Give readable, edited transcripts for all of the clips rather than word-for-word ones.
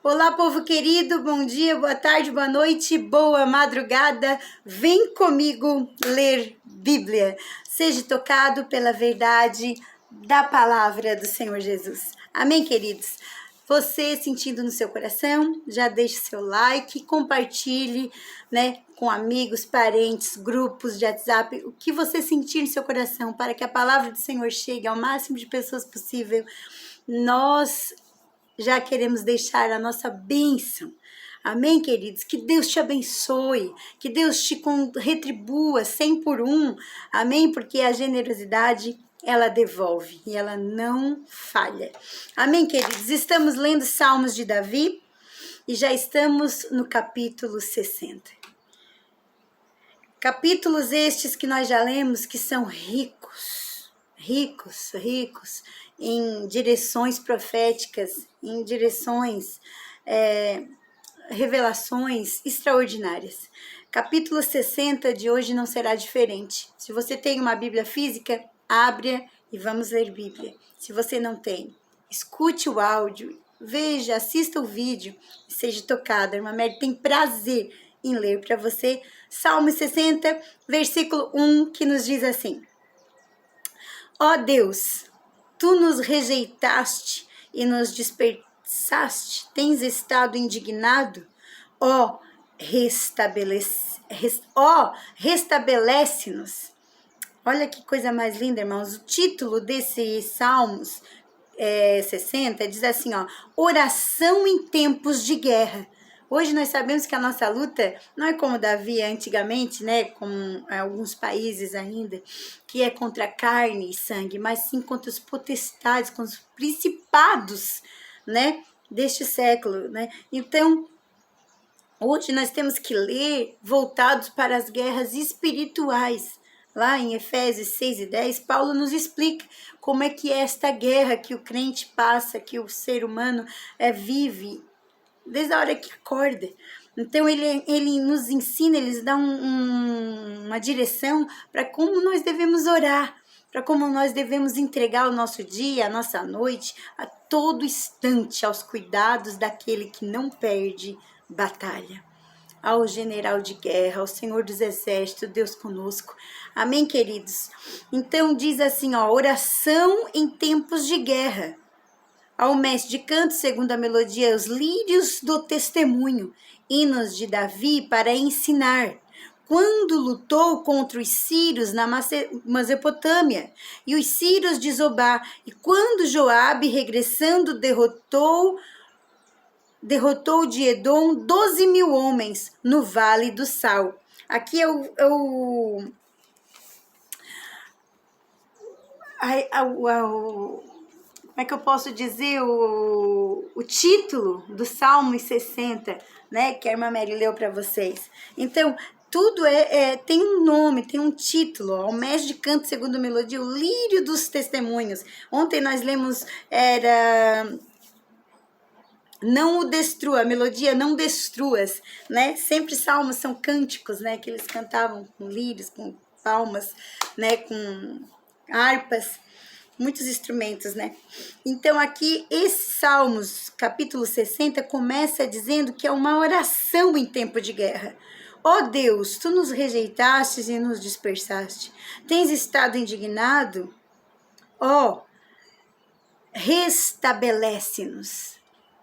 Olá, povo querido, bom dia, boa tarde, boa noite, boa madrugada. Vem comigo ler Bíblia. Seja tocado pela verdade da palavra do Senhor Jesus. Amém, queridos? Você sentindo no seu coração, já deixe seu like, compartilhe, com amigos, parentes, grupos de WhatsApp, o que você sentir no seu coração, para que a palavra do Senhor chegue ao máximo de pessoas possível. Nós já queremos deixar a nossa bênção. Amém, queridos? Que Deus te abençoe, que Deus te retribua 100 por 1. Amém? Porque a generosidade, ela devolve e ela não falha. Amém, queridos? Estamos lendo Salmos de Davi e já estamos no capítulo 60. Capítulos estes que nós já lemos que são ricos em direções proféticas, em direções, revelações extraordinárias. Capítulo 60 de hoje não será diferente. Se você tem uma Bíblia física, abra e vamos ler Bíblia. Se você não tem, escute o áudio, veja, assista o vídeo e seja tocada. A irmã Mary tem prazer em ler para você. Salmo 60, versículo 1, que nos diz assim: Ó Deus, tu nos rejeitaste e nos dispersaste, tens estado indignado? Ó, restabelece-nos. Olha que coisa mais linda, irmãos. O título desse Salmos 60 diz assim, oração em tempos de guerra. Hoje nós sabemos que a nossa luta não é como Davi antigamente, como alguns países ainda, que é contra carne e sangue, mas sim contra os potestades, contra os principados, deste século, Então, hoje nós temos que ler voltados para as guerras espirituais. Lá em Efésios 6 e 10, Paulo nos explica como é que é esta guerra que o crente passa, que o ser humano vive desde a hora que acorda. Então, ele nos ensina, ele nos dá uma direção para como nós devemos orar, para como nós devemos entregar o nosso dia, a nossa noite, a todo instante, aos cuidados daquele que não perde batalha. Ao general de guerra, ao Senhor dos Exércitos, Deus conosco. Amém, queridos? Então, diz assim, oração em tempos de guerra. Ao mestre de canto, segundo a melodia, os lírios do testemunho, hinos de Davi para ensinar. Quando lutou contra os sírios na Mesopotâmia, e os sírios de Zobá, e quando Joabe, regressando, derrotou de Edom 12.000 homens no Vale do Sal. Aqui como é que eu posso dizer o título do Salmo 60, que a irmã Mary leu para vocês. Então, tudo tem um nome, tem um título, o mestre de canto segundo a melodia, o lírio dos testemunhos. Ontem nós lemos, não o destrua, a melodia não destruas, Sempre salmos são cânticos, que eles cantavam com lírios, com palmas, com harpas, muitos instrumentos, Então aqui, esse Salmos, capítulo 60, começa dizendo que é uma oração em tempo de guerra. Ó Deus, tu nos rejeitastes e nos dispersaste. Tens estado indignado? Ó, restabelece-nos.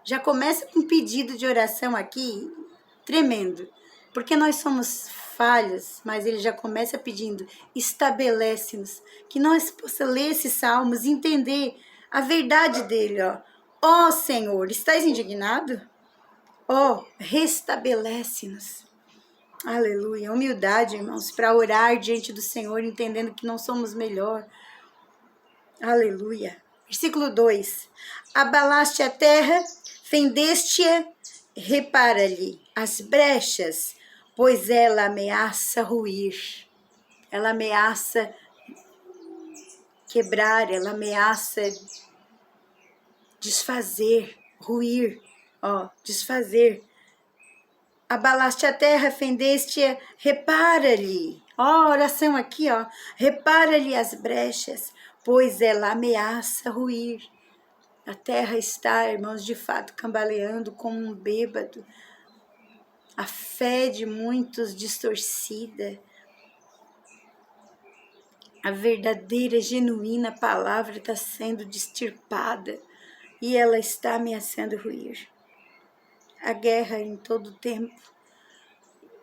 Já começa com um pedido de oração aqui, tremendo. Porque nós somos falhas, mas ele já começa pedindo, estabelece-nos. Que nós possamos ler esses salmos e entender a verdade dele, Ó Senhor, estás indignado? Ó, restabelece-nos. Aleluia. Humildade, irmãos, para orar diante do Senhor, entendendo que não somos melhor. Aleluia. Versículo 2. Abalaste a terra, fendeste-a, repara-lhe as brechas, pois ela ameaça ruir. Ela ameaça quebrar, ela ameaça desfazer, ruir, desfazer. Abalaste a terra, fendeste-a, repara-lhe. Oração aqui, repara-lhe as brechas, pois ela ameaça ruir. A terra está, irmãos, de fato cambaleando como um bêbado. A fé de muitos distorcida. A verdadeira, genuína palavra está sendo distirpada e ela está ameaçando ruir. A guerra em todo o tempo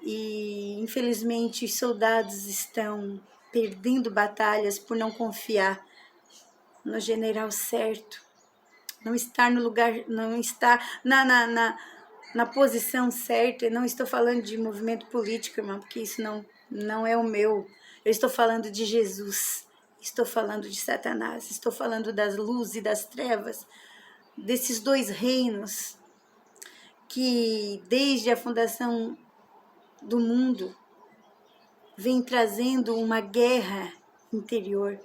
e, infelizmente, os soldados estão perdendo batalhas por não confiar no general certo, não estar no lugar, não estar na posição certa. Eu não estou falando de movimento político, irmão, porque isso não é o meu. Eu estou falando de Jesus, estou falando de Satanás, estou falando das luzes e das trevas, desses dois reinos que desde a fundação do mundo vem trazendo uma guerra interior.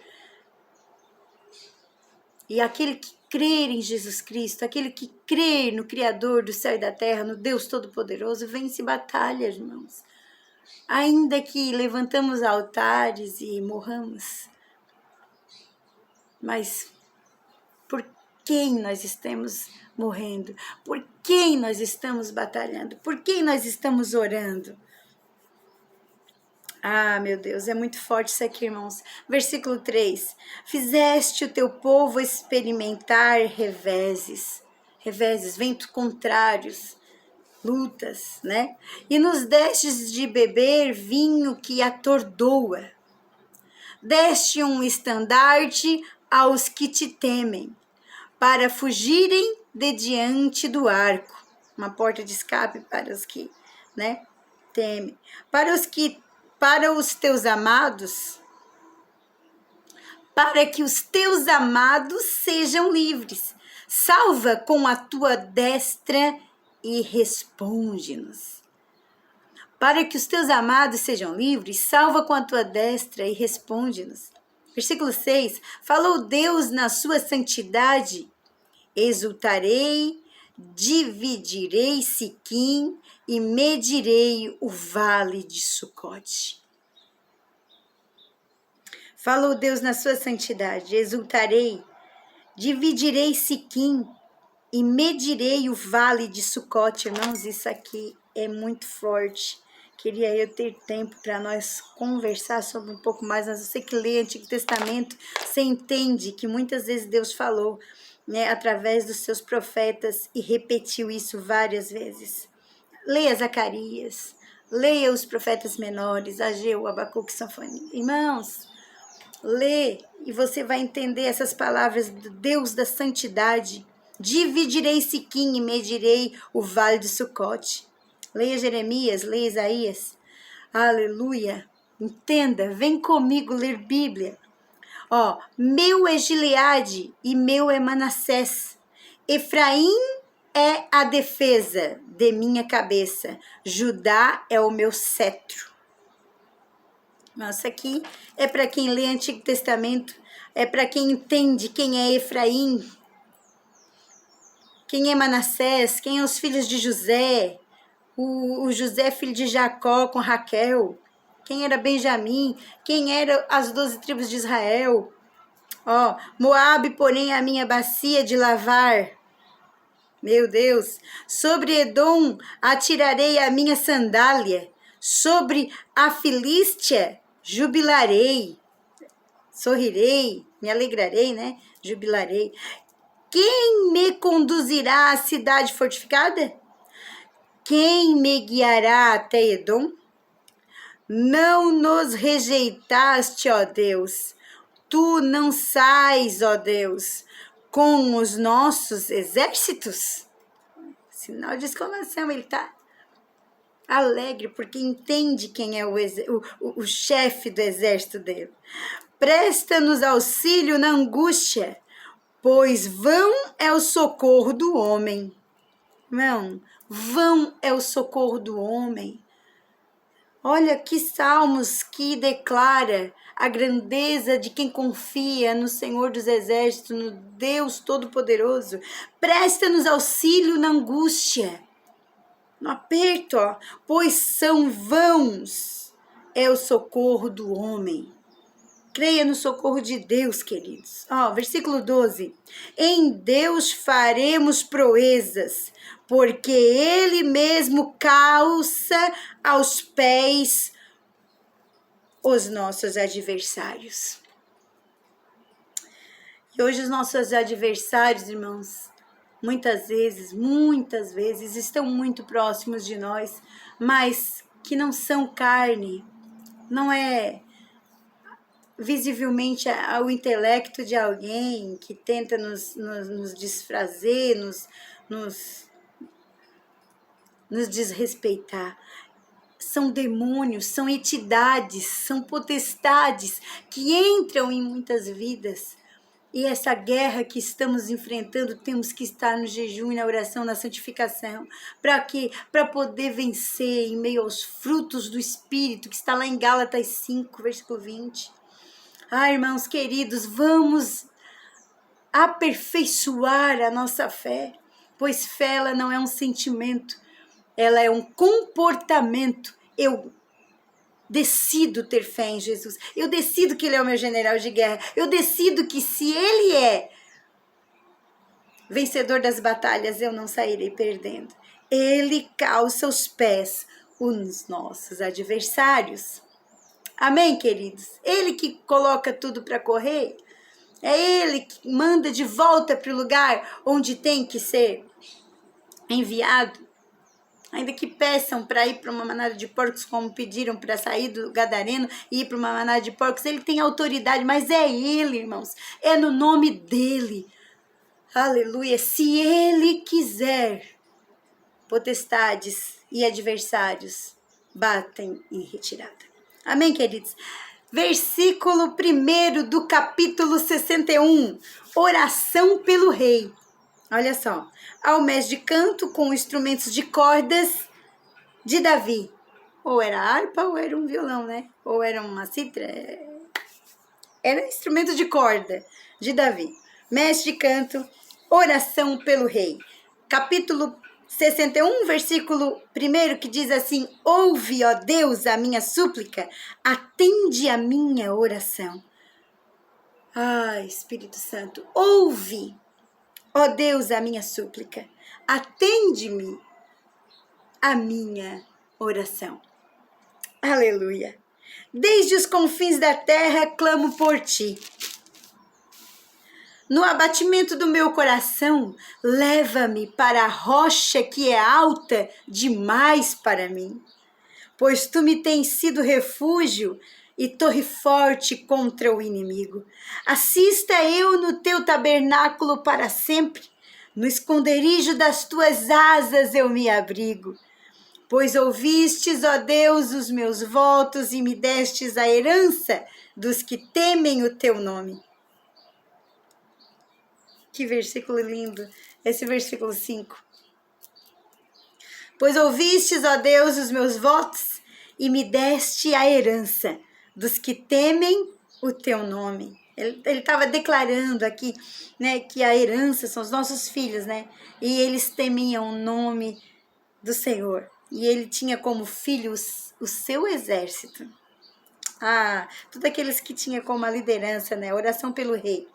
E aquele que crer em Jesus Cristo, aquele que crer no Criador do céu e da terra, no Deus Todo-Poderoso, vence batalhas, irmãos. Ainda que levantamos altares e morramos, mas por quem nós estamos morrendo? Por quem nós estamos batalhando? Por quem nós estamos orando? Ah, meu Deus, é muito forte isso aqui, irmãos. Versículo 3. Fizeste o teu povo experimentar reveses, ventos contrários, lutas, né? E nos destes de beber vinho que atordoa. Deste um estandarte aos que te temem, para fugirem de diante do arco. Uma porta de escape para os que, né, temem. Para os teus amados, para que os teus amados sejam livres. Salva com a tua destra e responde-nos. Para que os teus amados sejam livres, salva com a tua destra e responde-nos. Versículo 6. Falou Deus na sua santidade: exultarei, dividirei Siquim e medirei o vale de Sucote. Falou Deus na sua santidade: exultarei, dividirei Siquim e medirei o vale de Sucote. Irmãos, isso aqui é muito forte. Queria eu ter tempo para nós conversar sobre um pouco mais, mas você que lê o Antigo Testamento, você entende que muitas vezes Deus falou, né, através dos seus profetas e repetiu isso várias vezes. Leia Zacarias, leia os profetas menores, Ageu, Abacuque, Sofonias. Irmãos, lê e você vai entender essas palavras do Deus da santidade. Dividirei Siquim e medirei o vale de Sucote. Leia Jeremias, leia Isaías. Aleluia. Entenda, vem comigo ler Bíblia. Ó, meu é Gileade e meu é Manassés. Efraim é a defesa de minha cabeça. Judá é o meu cetro. Nossa, aqui é para quem lê Antigo Testamento, é para quem entende quem é Efraim, quem é Manassés, quem é os filhos de José, o José filho de Jacó com Raquel, quem era Benjamim, quem eram as 12 tribos de Israel. Ó, Moabe, porém, é a minha bacia de lavar. Meu Deus, sobre Edom atirarei a minha sandália, sobre a Filístia jubilarei, sorrirei, me alegrarei, né? Jubilarei. Quem me conduzirá à cidade fortificada? Quem me guiará até Edom? Não nos rejeitaste, ó Deus. Tu não sais, ó Deus, com os nossos exércitos? Sinal de exclamação, ele está alegre porque entende quem é o chefe do exército dele. Presta-nos auxílio na angústia, pois vão é o socorro do homem. Não, vão é o socorro do homem. Olha que salmos que declara a grandeza de quem confia no Senhor dos Exércitos, no Deus Todo-Poderoso. Presta-nos auxílio na angústia, no aperto, ó, pois são vãos é o socorro do homem. Creia no socorro de Deus, queridos. Versículo 12. Em Deus faremos proezas, porque Ele mesmo calça aos pés os nossos adversários. E hoje os nossos adversários, irmãos, muitas vezes estão muito próximos de nós, mas que não são carne, não é visivelmente o intelecto de alguém que tenta nos desfazer, nos desrespeitar. São demônios, são entidades, são potestades que entram em muitas vidas. E essa guerra que estamos enfrentando, temos que estar no jejum e na oração, na santificação. Para quê? Para poder vencer em meio aos frutos do Espírito, que está lá em Gálatas 5, versículo 20. Irmãos queridos, vamos aperfeiçoar a nossa fé, pois fé ela não é um sentimento, ela é um comportamento. Eu decido ter fé em Jesus, eu decido que Ele é o meu general de guerra, eu decido que se Ele é vencedor das batalhas, eu não sairei perdendo. Ele calça os pés os nossos adversários. Amém, queridos? Ele que coloca tudo para correr, é Ele que manda de volta para o lugar onde tem que ser enviado. Ainda que peçam para ir para uma manada de porcos, como pediram para sair do Gadareno e ir para uma manada de porcos, Ele tem autoridade, mas é Ele, irmãos, é no nome dEle. Aleluia! Se Ele quiser, potestades e adversários batem em retirada. Amém, queridos? Versículo 1 do capítulo 61, oração pelo rei. Olha só, ao mestre de canto com instrumentos de cordas de Davi. Ou era harpa ou era um violão, né? Ou era uma cítara. Era instrumento de corda de Davi. Mestre de canto, oração pelo rei. Capítulo 61, versículo 1, que diz assim: ouve, ó Deus, a minha súplica, atende a minha oração. Espírito Santo, ouve, ó Deus, a minha súplica, atende-me a minha oração. Aleluia. Desde os confins da terra clamo por ti. No abatimento do meu coração, leva-me para a rocha que é alta demais para mim. Pois tu me tens sido refúgio e torre forte contra o inimigo. Assista eu no teu tabernáculo para sempre. No esconderijo das tuas asas eu me abrigo. Pois ouvistes, ó Deus, os meus votos e me destes a herança dos que temem o teu nome. Que versículo lindo, esse versículo 5. Pois ouvistes, ó Deus, os meus votos e me deste a herança dos que temem o teu nome. Ele estava declarando aqui, né, que a herança são os nossos filhos, né? E eles temiam o nome do Senhor. E ele tinha como filhos o seu exército. Todos aqueles que tinham como a liderança, né? Oração pelo rei.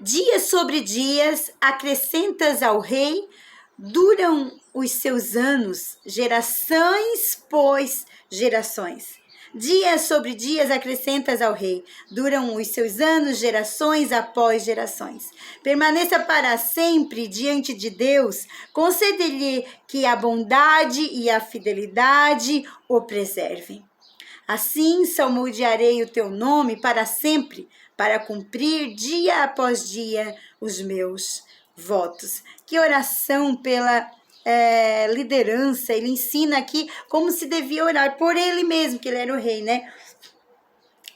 Dias sobre dias acrescentas ao rei, duram os seus anos, gerações, pois gerações. Dias sobre dias acrescentas ao rei, duram os seus anos, gerações após gerações. Permaneça para sempre diante de Deus, concede-lhe que a bondade e a fidelidade o preservem. Assim salmodiarei o teu nome para sempre, para cumprir dia após dia os meus votos. Que oração pela liderança. Ele ensina aqui como se devia orar por ele mesmo, que ele era o rei, né?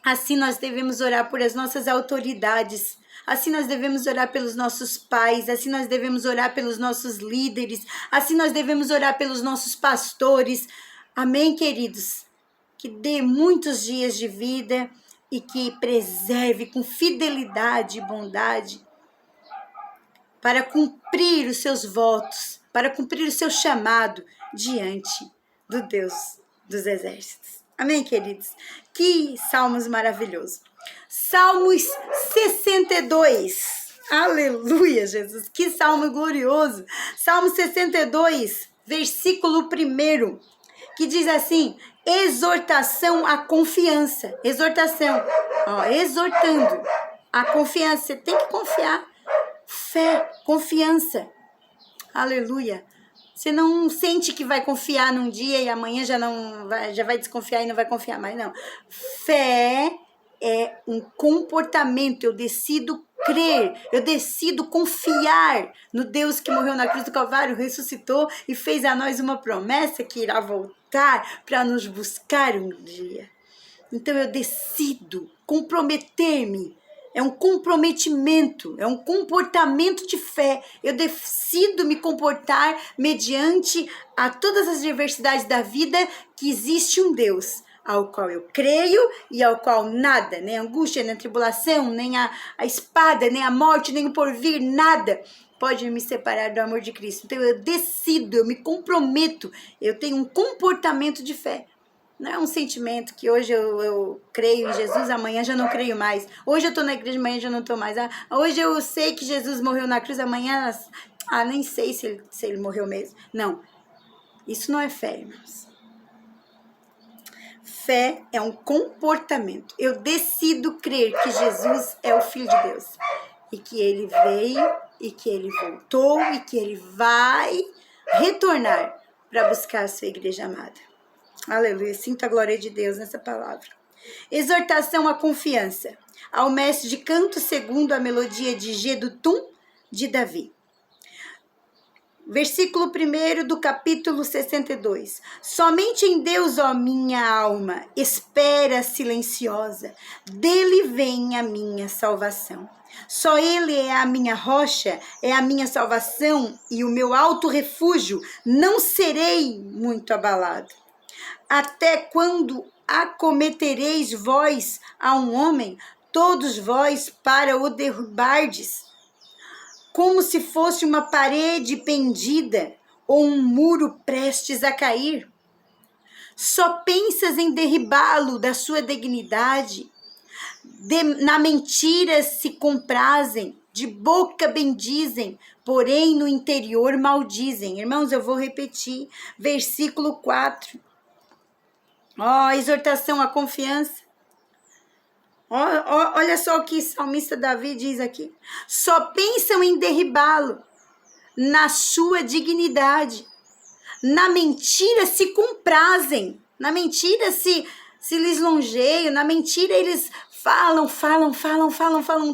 Assim nós devemos orar por as nossas autoridades. Assim nós devemos orar pelos nossos pais, assim nós devemos orar pelos nossos líderes, assim nós devemos orar pelos nossos pastores. Amém, queridos? Que dê muitos dias de vida e que preserve com fidelidade e bondade para cumprir os seus votos, para cumprir o seu chamado diante do Deus dos exércitos. Amém, queridos? Que salmos maravilhosos. Salmos 62. Aleluia, Jesus. Que salmo glorioso. Salmo 62, versículo 1, que diz assim: exortação à confiança. Exortação. Ó, exortando a confiança. Você tem que confiar. Fé, confiança. Aleluia. Você não sente que vai confiar num dia e amanhã já vai desconfiar e não vai confiar mais, não. Fé é um comportamento. Eu decido crer, eu decido confiar no Deus que morreu na cruz do Calvário, ressuscitou e fez a nós uma promessa que irá voltar para nos buscar um dia. Então eu decido comprometer-me. É um comprometimento, é um comportamento de fé. Eu decido me comportar mediante a todas as diversidades da vida, que existe um Deus ao qual eu creio e ao qual nada, nem a angústia, nem a tribulação, nem a espada, nem a morte, nem o porvir, nada pode me separar do amor de Cristo. Então eu decido, eu me comprometo, eu tenho um comportamento de fé. Não é um sentimento que hoje eu creio em Jesus, amanhã já não creio mais. Hoje eu estou na igreja, amanhã já não estou mais. Hoje eu sei que Jesus morreu na cruz, amanhã nem sei se ele morreu mesmo. Não, isso não é fé, irmãos. Fé é um comportamento. Eu decido crer que Jesus é o Filho de Deus. E que ele veio, e que ele voltou, e que ele vai retornar para buscar a sua igreja amada. Aleluia, sinto a glória de Deus nessa palavra. Exortação à confiança. Ao mestre de canto segundo a melodia de Jedutum de Davi. Versículo 1 do capítulo 62. Somente em Deus, ó minha alma, espera silenciosa. Dele vem a minha salvação. Só ele é a minha rocha, é a minha salvação e o meu alto refúgio. Não serei muito abalado. Até quando acometereis vós a um homem, todos vós para o derrubardes, como se fosse uma parede pendida ou um muro prestes a cair? Só pensas em derribá-lo da sua dignidade. Na mentira se comprazem, de boca bendizem, porém no interior maldizem. Irmãos, eu vou repetir, versículo 4. Exortação à confiança. Olha só o que o salmista Davi diz aqui. Só pensam em derribá-lo na sua dignidade. Na mentira se comprazem. Na mentira se lisonjeiam. Na mentira eles falam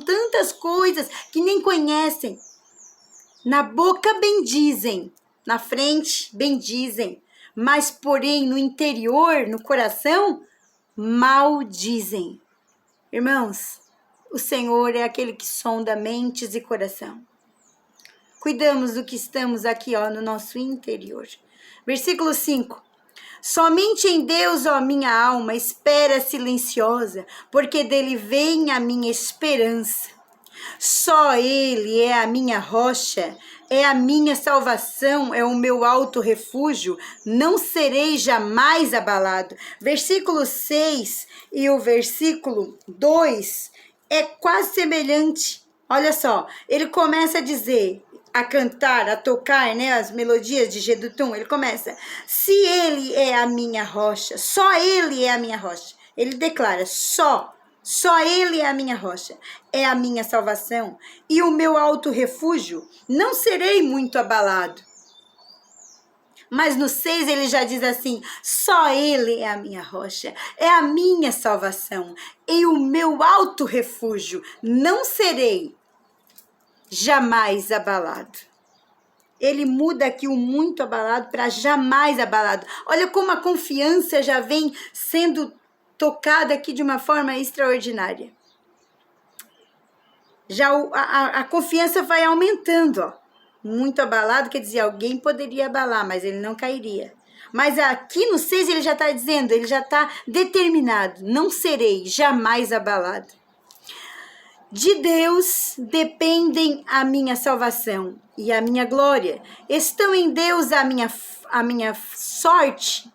tantas coisas que nem conhecem. Na boca bendizem, na frente bendizem. Mas, porém, no interior, no coração, maldizem. Irmãos, o Senhor é aquele que sonda mentes e coração. Cuidamos do que estamos aqui, no nosso interior. Versículo 5. Somente em Deus, ó minha alma, espera silenciosa, porque dele vem a minha esperança. Só ele é a minha rocha, é a minha salvação, é o meu alto refúgio, não serei jamais abalado. Versículo 6 e o versículo 2 é quase semelhante. Olha só, ele começa a dizer, a cantar, a tocar, as melodias de Jedutum. Ele começa, se ele é a minha rocha, só ele é a minha rocha. Ele declara, só ele é a minha rocha, é a minha salvação e o meu alto refúgio, não serei muito abalado. Mas no 6 ele já diz assim, só ele é a minha rocha, é a minha salvação e o meu alto refúgio, não serei jamais abalado. Ele muda aqui o muito abalado para jamais abalado. Olha como a confiança já vem sendo tocada aqui de uma forma extraordinária. Já a confiança vai aumentando, Muito abalado quer dizer, alguém poderia abalar, mas ele não cairia. Mas aqui no 6 ele já está dizendo, ele já está determinado, não serei jamais abalado. De Deus dependem a minha salvação e a minha glória. Estão em Deus a minha sorte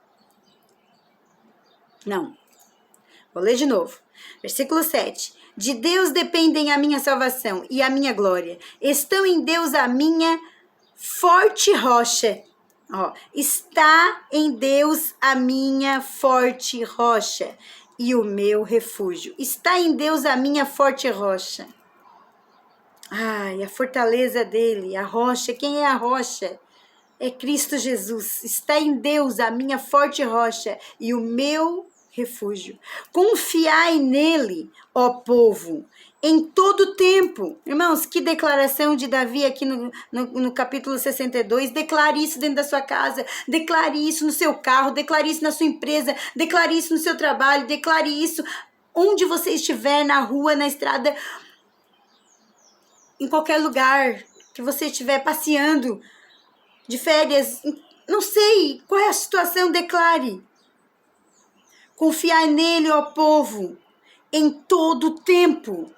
Não. Vou ler de novo. Versículo 7. De Deus dependem a minha salvação e a minha glória. Estão em Deus a minha forte rocha. Ó, está em Deus a minha forte rocha e o meu refúgio. Está em Deus a minha forte rocha. Ai, a fortaleza dele, a rocha. Quem é a rocha? É Cristo Jesus. Está em Deus a minha forte rocha e o meu refúgio. Confiai nele, ó povo, em todo tempo. Irmãos, que declaração de Davi aqui no capítulo 62. Declare isso dentro da sua casa, declare isso no seu carro, declare isso na sua empresa, declare isso no seu trabalho, declare isso onde você estiver, na rua, na estrada, em qualquer lugar que você estiver passeando, de férias, não sei qual é a situação, declare. Confiai nele, ó povo, em todo tempo.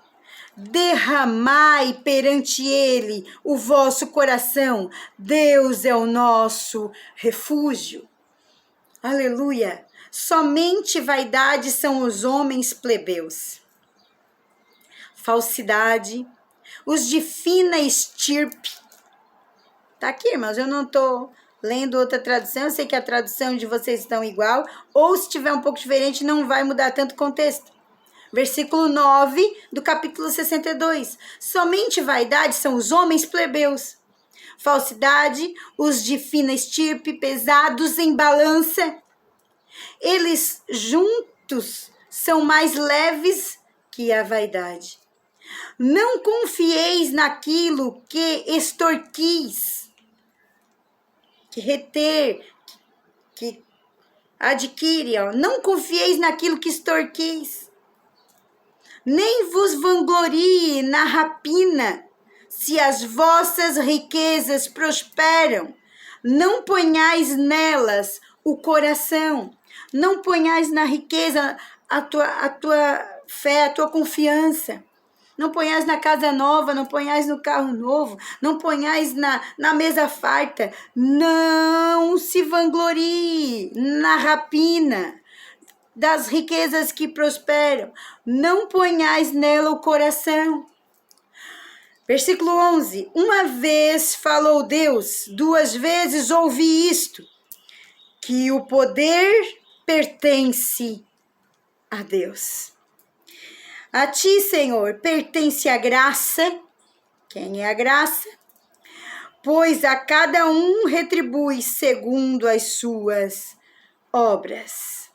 Derramai perante ele o vosso coração. Deus é o nosso refúgio. Aleluia. Somente vaidade são os homens plebeus. Falsidade, os de fina estirpe. Tá aqui, irmãos, eu não tô lendo outra tradução, eu sei que a tradução de vocês estão igual, ou se tiver um pouco diferente, não vai mudar tanto o contexto. Versículo 9 do capítulo 62. Somente vaidade são os homens plebeus. Falsidade, os de fina estirpe, pesados em balança. Eles juntos são mais leves que a vaidade. Não confieis naquilo que extorquis, que reter, que adquire, ó. Não confieis naquilo que extorquis, nem vos vanglorie na rapina, se as vossas riquezas prosperam, não ponhais nelas o coração, não ponhais na riqueza a tua fé, a tua confiança. Não ponhais na casa nova, não ponhais no carro novo, não ponhais na mesa farta. Não se vanglorie na rapina das riquezas que prosperam. Não ponhais nela o coração. Versículo 11. Uma vez falou Deus, duas vezes ouvi isto, que o poder pertence a Deus. A ti, Senhor, pertence a graça. Quem é a graça? Pois a cada um retribui segundo as suas obras.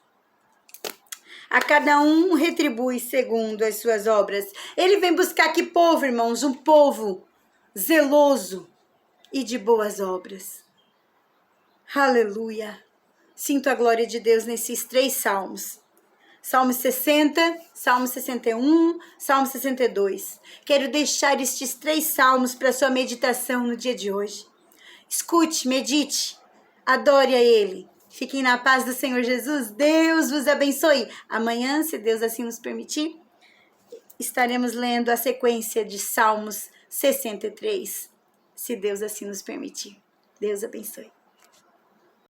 A cada um retribui segundo as suas obras. Ele vem buscar que povo, irmãos? Um povo zeloso e de boas obras. Aleluia. Sinto a glória de Deus nesses 3 salmos. Salmo 60, Salmo 61, Salmo 62. Quero deixar estes 3 salmos para sua meditação no dia de hoje. Escute, medite, adore a Ele. Fiquem na paz do Senhor Jesus. Deus vos abençoe. Amanhã, se Deus assim nos permitir, estaremos lendo a sequência de Salmos 63, se Deus assim nos permitir. Deus abençoe.